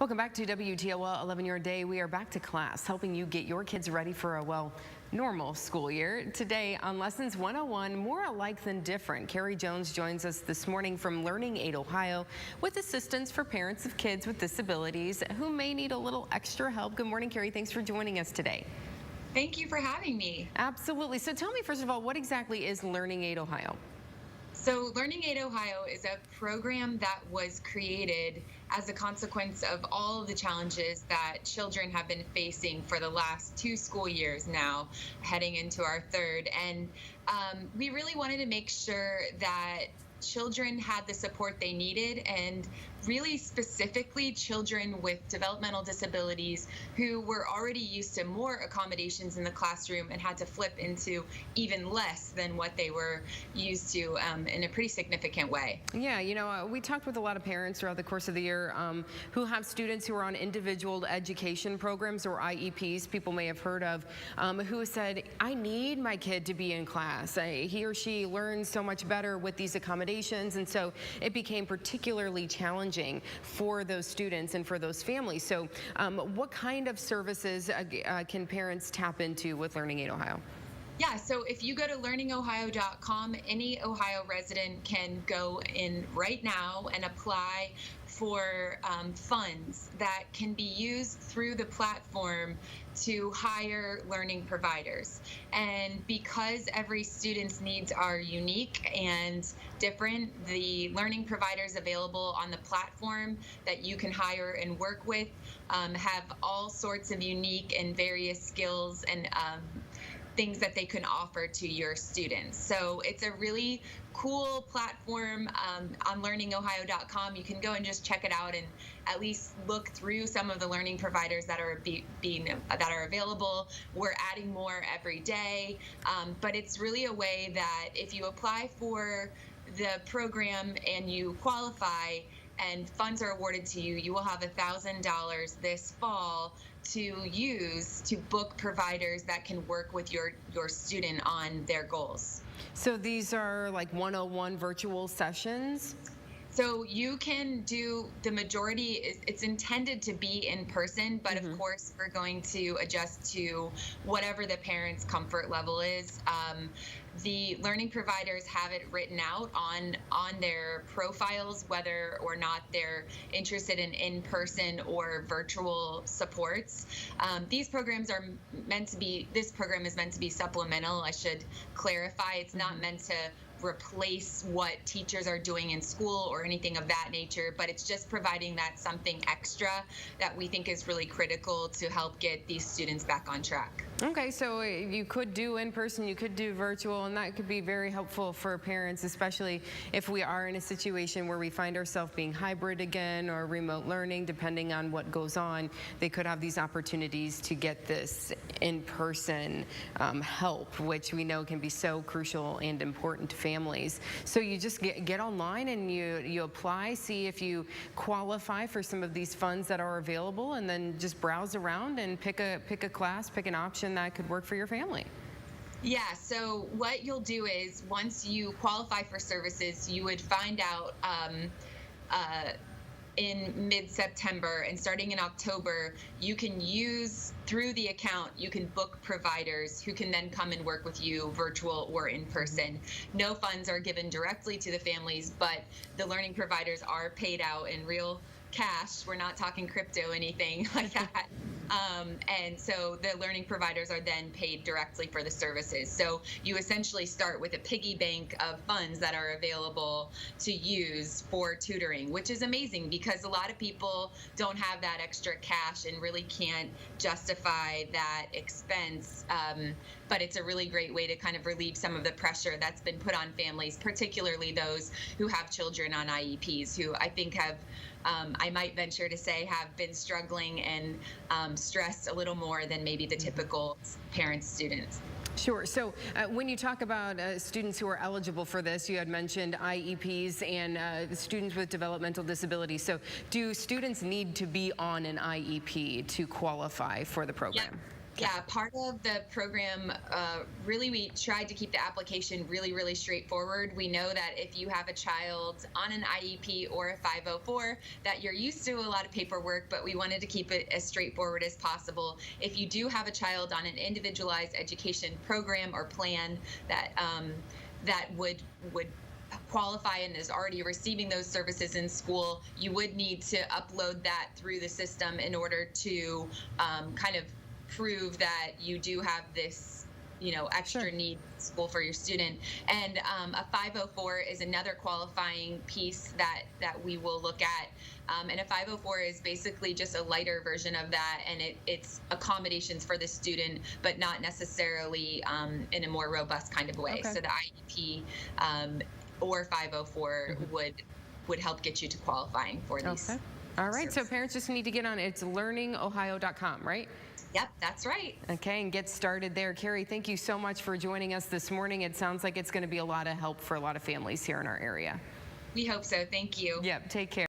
Welcome back to WTOL 11 Your Day. We are back to class, helping you get your kids ready for a, well, normal school year. Today on Lessons 101, more alike than different. Carrie Jones joins us this morning from Learning Aid Ohio with assistance for parents of kids with disabilities who may need a little extra help. Good morning, Carrie. Thanks for joining us today. Thank you for having me. Absolutely. So tell me, first of all, what exactly is Learning Aid Ohio? So Learning Aid Ohio is a program that was created as a consequence of all of the challenges that children have been facing for the last 2 school years now, heading into our third. And we really wanted to make sure that children had the support they needed, and really specifically children with developmental disabilities who were already used to more accommodations in the classroom and had to flip into even less than what they were used to in a pretty significant way. Yeah, you know, we talked with a lot of parents throughout the course of the year who have students who are on individual education programs, or IEPs, people may have heard of, who said, I need my kid to be in class. He or she learns so much better with these accommodations, and so it became particularly challenging for those students and for those families. So what kind of services can parents tap into with Learning Aid Ohio? Yeah, so if you go to learningohio.com, any Ohio resident can go in right now and apply for funds that can be used through the platform to hire learning providers. And because every student's needs are unique and different, the learning providers available on the platform that you can hire and work with have all sorts of unique and various skills and things that they can offer to your students. So it's a really cool platform on learningohio.com. You can go and just check it out and at least look through some of the learning providers that are available. We're adding more every day, but it's really a way that if you apply for the program and you qualify and funds are awarded to you, you will have $1,000 this fall to use to book providers that can work with your student on their goals. So these are like 101 virtual sessions? So you can do the majority, it's intended to be in person, but of course we're going to adjust to whatever the parent's comfort level is. The learning providers have it written out on their profiles whether or not they're interested in in-person or virtual supports. These programs are meant to be, this program is meant to be supplemental, I should clarify. It's not meant to replace what teachers are doing in school or anything of that nature, but it's just providing that something extra that we think is really critical to help get these students back on track. Okay, so you could do in person, you could do virtual, and that could be very helpful for parents, especially if we are in a situation where we find ourselves being hybrid again or remote learning, depending on what goes on. They could have these opportunities to get this in-person help, which we know can be so crucial and important to families. So you just get online and you apply, see if you qualify for some of these funds that are available, and then just browse around and pick a class, pick an option that could work for your family. Yeah, so what you'll do is once you qualify for services, you would find out in mid-September, and starting in October, you can use through the account, you can book providers who can then come and work with you virtual or in person. No funds are given directly to the families, but the learning providers are paid out in real cash. We're not talking crypto, anything like that. And so the learning providers are then paid directly for the services. So you essentially start with a piggy bank of funds that are available to use for tutoring, which is amazing because a lot of people don't have that extra cash and really can't justify that expense. But it's a really great way to kind of relieve some of the pressure that's been put on families, particularly those who have children on IEPs, who I think have, I might venture to say, have been struggling and stressed a little more than maybe the typical parent students. Sure. So when you talk about students who are eligible for this, you had mentioned IEPs and students with developmental disabilities. So do students need to be on an IEP to qualify for the program? Yeah, part of the program, really, we tried to keep the application really straightforward. We know that if you have a child on an IEP or a 504, that you're used to a lot of paperwork, but we wanted to keep it as straightforward as possible. If you do have a child on an individualized education program or plan that that would qualify and is already receiving those services in school, you would need to upload that through the system in order to kind of prove that you do have this, extra Sure. need in school for your student. And a 504 is another qualifying piece that we will look at. And a 504 is basically just a lighter version of that, and it's accommodations for the student, but not necessarily in a more robust kind of way. Okay. So the IEP or 504 would help get you to qualifying for these. Okay. All right. So services. parents just need to get on it. It's learningohio.com, right? Yep, that's right. Okay, and get started there. Carrie, thank you so much for joining us this morning. It sounds like it's going to be a lot of help for a lot of families here in our area. We hope so. Thank you. Yep, take care.